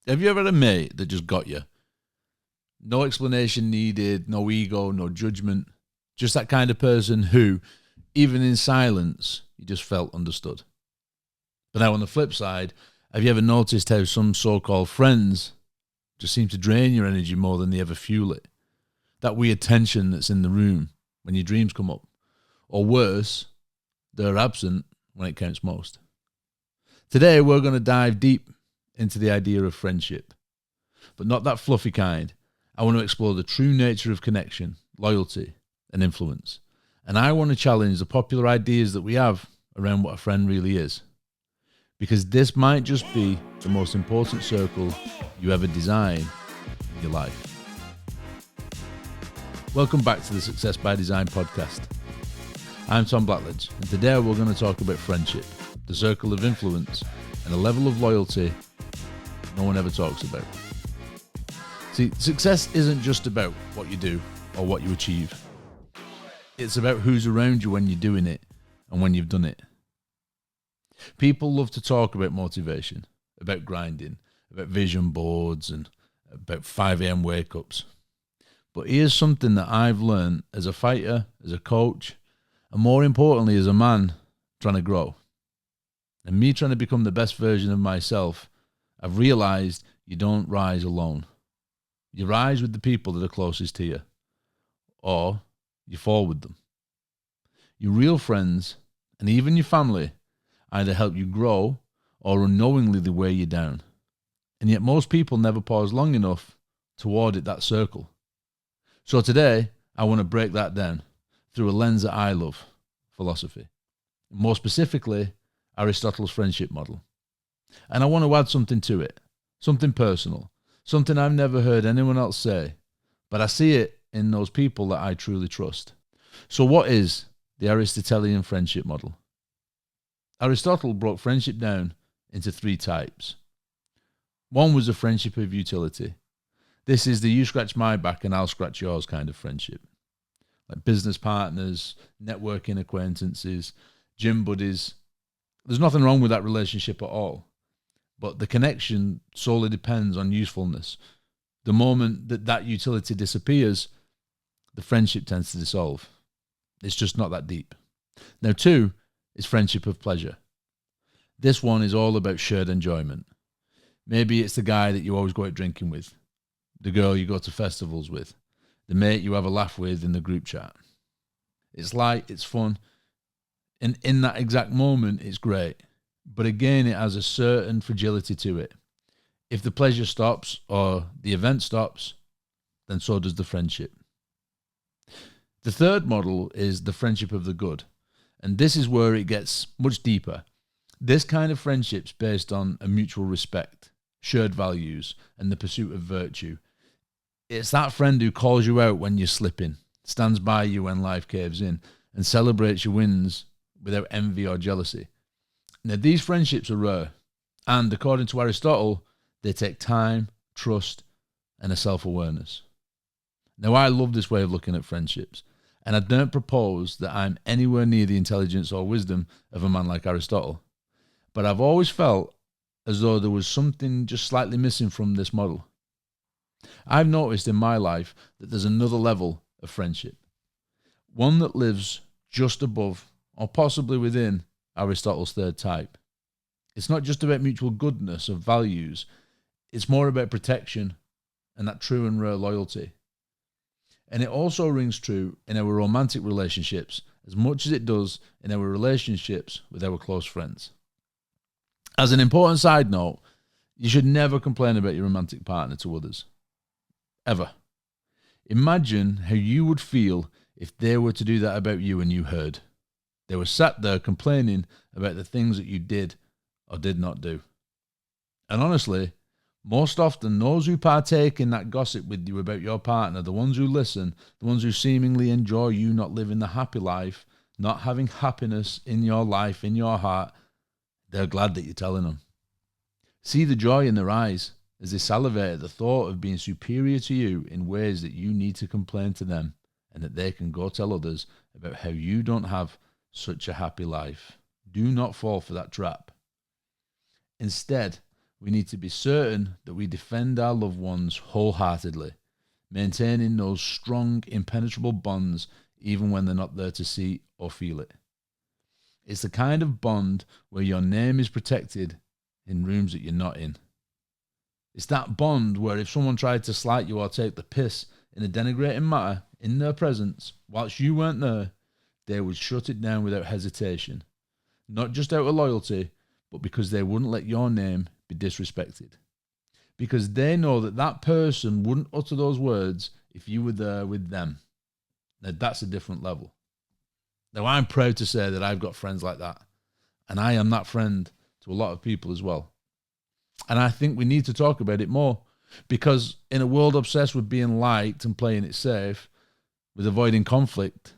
Have you ever had a mate that just got you? No explanation needed, no ego, no judgment. Just that kind of person who, even in silence, you just felt understood. But now on the flip side, have you ever noticed how some so-called friends just seem to drain your energy more than they ever fuel it? That weird tension that's in the room when your dreams come up. Or worse, they're absent when it counts most. Today, we're going to dive deep into the idea of friendship, but not that fluffy kind. I want to explore the true nature of connection, loyalty, and influence. And I want to challenge the popular ideas that we have around what a friend really is. Because this might just be the most important circle you ever design in your life. Welcome back to the Success by Design podcast. I'm Tom Blackledge, and today we're going to talk about friendship, the circle of influence, and a level of loyalty no one ever talks about. See, success isn't just about what you do or what you achieve. It's about who's around you when you're doing it and when you've done it. People love to talk about motivation, about grinding, about vision boards, and about 5 a.m. wake-ups. But here's something that I've learned as a fighter, as a coach, and more importantly, as a man trying to grow. And me trying to become the best version of myself, I've realized you don't rise alone. You rise with the people that are closest to you, or you fall with them. Your real friends, and even your family, either help you grow or unknowingly they wear you down. And yet most people never pause long enough to audit that circle. So today, I want to break that down through a lens that I love, philosophy. More specifically, Aristotle's friendship model. And I want to add something to it, something personal, something I've never heard anyone else say, but I see it in those people that I truly trust. So what is the Aristotelian friendship model? Aristotle broke friendship down into 3 types. One was a friendship of utility. This is the you scratch my back and I'll scratch yours kind of friendship. Like business partners, networking acquaintances, gym buddies. There's nothing wrong with that relationship at all. But the connection solely depends on usefulness. The moment that utility disappears, the friendship tends to dissolve. It's just not that deep. Now 2 is friendship of pleasure. This one is all about shared enjoyment. Maybe it's the guy that you always go out drinking with, the girl you go to festivals with, the mate you have a laugh with in the group chat. It's light, it's fun, and in that exact moment, it's great. But again, it has a certain fragility to it. If the pleasure stops or the event stops, then so does the friendship. The third model is the friendship of the good. And this is where it gets much deeper. This kind of friendship's based on a mutual respect, shared values, and the pursuit of virtue. It's that friend who calls you out when you're slipping, stands by you when life caves in, and celebrates your wins without envy or jealousy. Now, these friendships are rare, and according to Aristotle, they take time, trust, and a self-awareness. Now, I love this way of looking at friendships, and I don't propose that I'm anywhere near the intelligence or wisdom of a man like Aristotle. But I've always felt as though there was something just slightly missing from this model. I've noticed in my life that there's another level of friendship, one that lives just above or possibly within Aristotle's third type. It's not just about mutual goodness of values, it's more about protection and that true and rare loyalty. And it also rings true in our romantic relationships as much as it does in our relationships with our close friends. As an important side note, you should never complain about your romantic partner to others. Ever. Imagine how you would feel if they were to do that about you and you heard. They were sat there complaining about the things that you did or did not do. And honestly, most often, those who partake in that gossip with you about your partner, the ones who listen, the ones who seemingly enjoy you not living the happy life, not having happiness in your life, in your heart, they're glad that you're telling them. See the joy in their eyes as they salivate at the thought of being superior to you in ways that you need to complain to them and that they can go tell others about how you don't have such a happy life. Do not fall for that trap. Instead, We need to be certain that we defend our loved ones wholeheartedly, maintaining those strong, impenetrable bonds even when they're not there to see or feel it. It's the kind of bond where your name is protected in rooms that you're not in. It's that bond where if someone tried to slight you or take the piss in a denigrating manner in their presence, whilst you weren't there, they would shut it down without hesitation. Not just out of loyalty, but because they wouldn't let your name be disrespected. Because they know that that person wouldn't utter those words if you were there with them. Now that's a different level. Now I'm proud to say that I've got friends like that. And I am that friend to a lot of people as well. And I think we need to talk about it more. Because in a world obsessed with being liked and playing it safe, with avoiding conflict,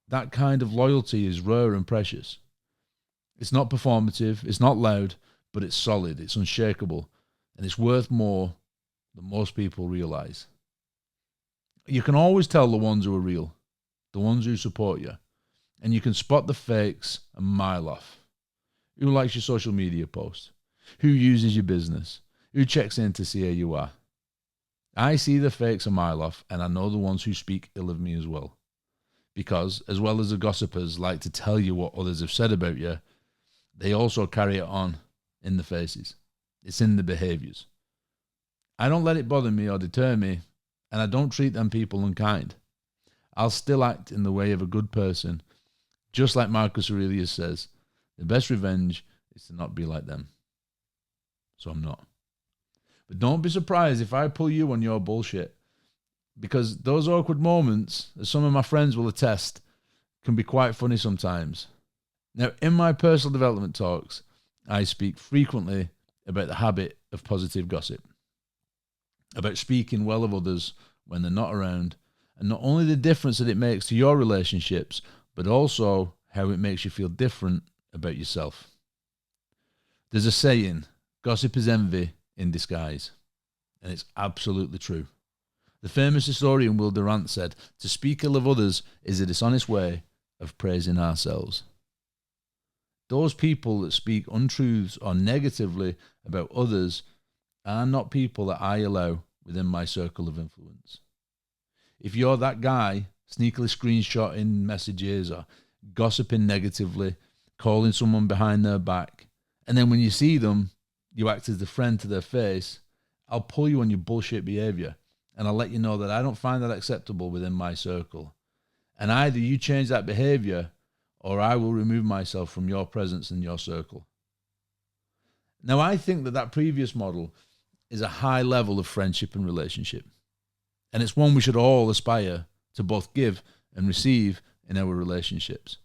that kind of loyalty is rare and precious. It's not performative, it's not loud, but it's solid, it's unshakable, and it's worth more than most people realize. You can always tell the ones who are real, the ones who support you, and you can spot the fakes a mile off. Who likes your social media post? Who uses your business? Who checks in to see how you are? I see the fakes a mile off, and I know the ones who speak ill of me as well. Because, as well as the gossipers like to tell you what others have said about you, they also carry it on in the faces. It's in the behaviours. I don't let it bother me or deter me, and I don't treat them people unkind. I'll still act in the way of a good person, just like Marcus Aurelius says, the best revenge is to not be like them. So I'm not. But don't be surprised if I pull you on your bullshit, because those awkward moments, as some of my friends will attest, can be quite funny sometimes. Now, in my personal development talks, I speak frequently about the habit of positive gossip, about speaking well of others when they're not around, and not only the difference that it makes to your relationships, but also how it makes you feel different about yourself. There's a saying, gossip is envy in disguise, and it's absolutely true. The famous historian Will Durant said, to speak ill of others is a dishonest way of praising ourselves. Those people that speak untruths or negatively about others are not people that I allow within my circle of influence. If you're that guy sneakily screenshotting messages or gossiping negatively, calling someone behind their back, and then when you see them, you act as the friend to their face, I'll pull you on your bullshit behavior, and I'll let you know that I don't find that acceptable within my circle. And either you change that behavior, or I will remove myself from your presence in your circle. Now, I think that previous model is a high level of friendship and relationship. And it's one we should all aspire to both give and receive in our relationships.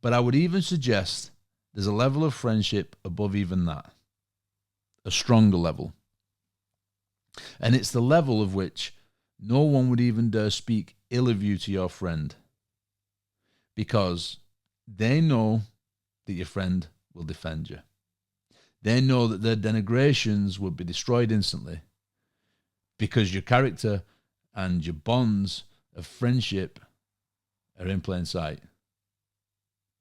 But I would even suggest there's a level of friendship above even that. A stronger level. And it's the level of which no one would even dare speak ill of you to your friend. Because they know that your friend will defend you. They know that their denigrations would be destroyed instantly. Because your character and your bonds of friendship are in plain sight.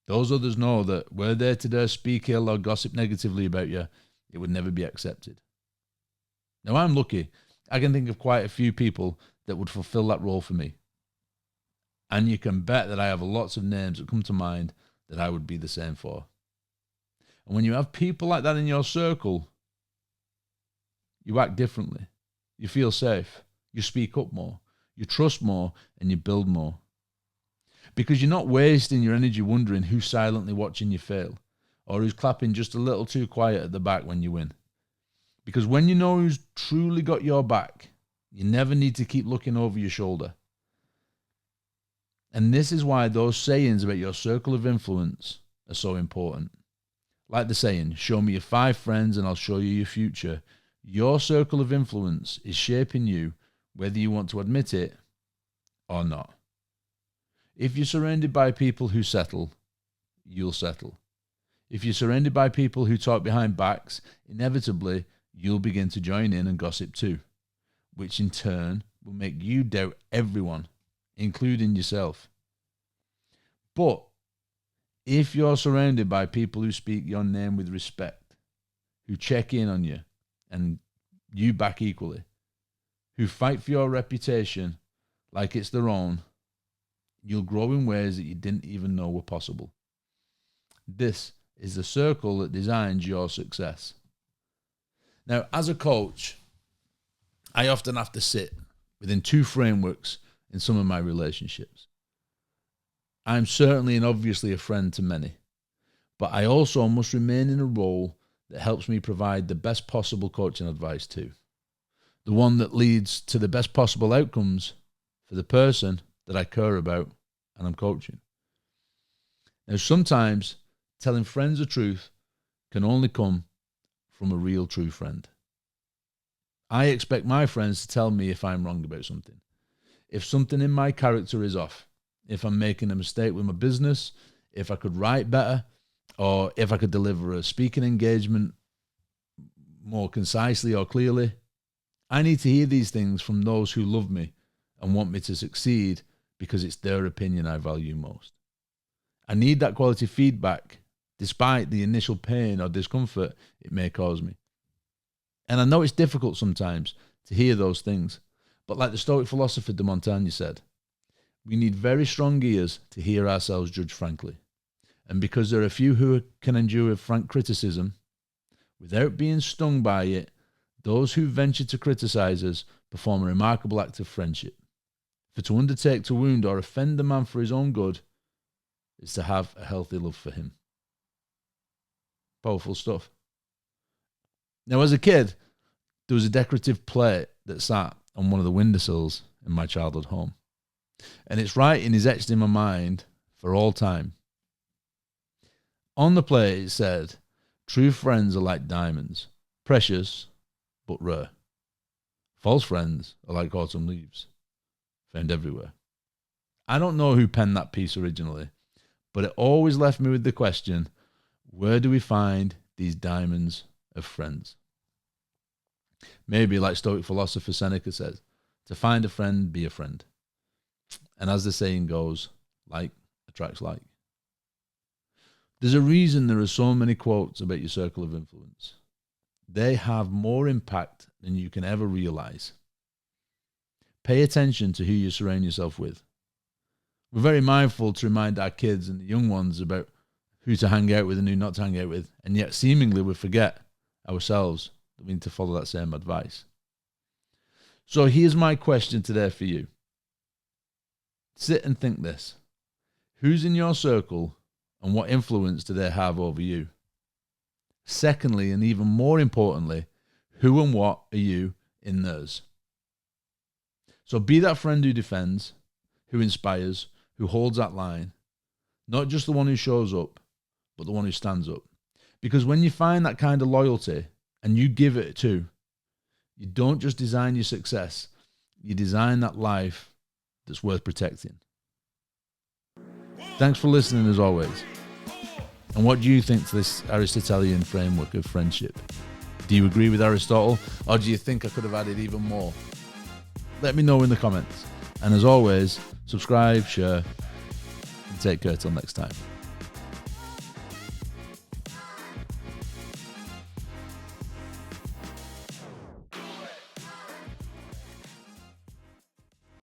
Those others know that were they to dare speak ill or gossip negatively about you, it would never be accepted. Now, I'm lucky. I can think of quite a few people that would fulfill that role for me. And you can bet that I have lots of names that come to mind that I would be the same for. And when you have people like that in your circle, you act differently. You feel safe. You speak up more. You trust more, and you build more. Because you're not wasting your energy wondering who's silently watching you fail, or who's clapping just a little too quiet at the back when you win. Because when you know who's truly got your back, you never need to keep looking over your shoulder. And this is why those sayings about your circle of influence are so important. Like the saying, show me your 5 friends and I'll show you your future. Your circle of influence is shaping you, whether you want to admit it or not. If you're surrounded by people who settle, you'll settle. If you're surrounded by people who talk behind backs, inevitably you'll begin to join in and gossip too, which in turn will make you doubt everyone, including yourself. But if you're surrounded by people who speak your name with respect, who check in on you and you back equally, who fight for your reputation like it's their own, you'll grow in ways that you didn't even know were possible. This is the circle that designs your success. Now, as a coach, I often have to sit within two frameworks in some of my relationships. I'm certainly and obviously a friend to many, but I also must remain in a role that helps me provide the best possible coaching advice to, the one that leads to the best possible outcomes for the person that I care about and I'm coaching. Now, sometimes telling friends the truth can only come from a real true friend. I expect my friends to tell me if I'm wrong about something, if something in my character is off, if I'm making a mistake with my business, if I could write better, or if I could deliver a speaking engagement more concisely or clearly. I need to hear these things from those who love me and want me to succeed because it's their opinion I value most. I need that quality feedback despite the initial pain or discomfort it may cause me. And I know it's difficult sometimes to hear those things, but like the Stoic philosopher de Montaigne said, we need very strong ears to hear ourselves judged frankly. And because there are few who can endure frank criticism without being stung by it, those who venture to criticize us perform a remarkable act of friendship. For to undertake to wound or offend a man for his own good is to have a healthy love for him. Powerful stuff. Now, as a kid, there was a decorative plate that sat on one of the windowsills in my childhood home. And its writing is etched in my mind for all time. On the plate it said, "True friends are like diamonds, precious but rare. False friends are like autumn leaves, found everywhere." I don't know who penned that piece originally, but it always left me with the question, where do we find these diamonds of friends? Maybe like Stoic philosopher Seneca says, to find a friend, be a friend. And as the saying goes, like attracts like. There's a reason there are so many quotes about your circle of influence. They have more impact than you can ever realize. Pay attention to who you surround yourself with. We're very mindful to remind our kids and the young ones about who to hang out with and who not to hang out with, and yet seemingly we forget ourselves that we need to follow that same advice. So here's my question today for you. Sit and think this. Who's in your circle and what influence do they have over you? Secondly, and even more importantly, who and what are you in theirs? So be that friend who defends, who inspires, who holds that line. Not just the one who shows up, but the one who stands up. Because when you find that kind of loyalty and you give it too, you don't just design your success, you design that life that's worth protecting. Thanks for listening as always. And what do you think to this Aristotelian framework of friendship? Do you agree with Aristotle, or do you think I could have added even more? Let me know in the comments. And as always, subscribe, share, and take care till next time.